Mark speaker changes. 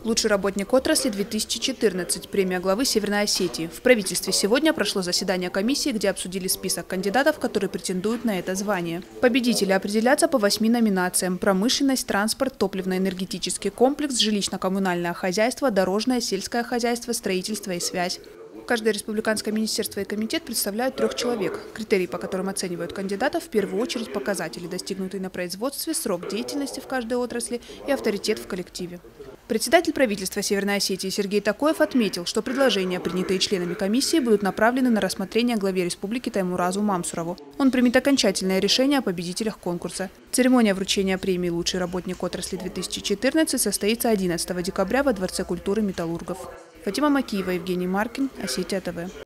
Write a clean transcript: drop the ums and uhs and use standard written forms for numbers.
Speaker 1: Лучший работник отрасли 2014. Премия главы Северной Осетии. В правительстве сегодня прошло заседание комиссии, где обсудили список кандидатов, которые претендуют на это звание. Победители определятся по 8 номинациям: промышленность, транспорт, топливно-энергетический комплекс, жилищно-коммунальное хозяйство, дорожное, сельское хозяйство, строительство и связь. Каждое республиканское министерство и комитет представляют 3 человек. Критерии, по которым оценивают кандидатов, в первую очередь показатели, достигнутые на производстве, срок деятельности в каждой отрасли и авторитет в коллективе. Председатель правительства Северной Осетии Сергей Такоев отметил, что предложения, принятые членами комиссии, будут направлены на рассмотрение главе республики Таймуразу Мамсурову. Он примет окончательное решение о победителях конкурса. Церемония вручения премии «Лучший работник отрасли 2014» состоится 11 декабря во Дворце культуры металлургов. Фатима Макиева, Евгений Маркин, Осетия ТВ.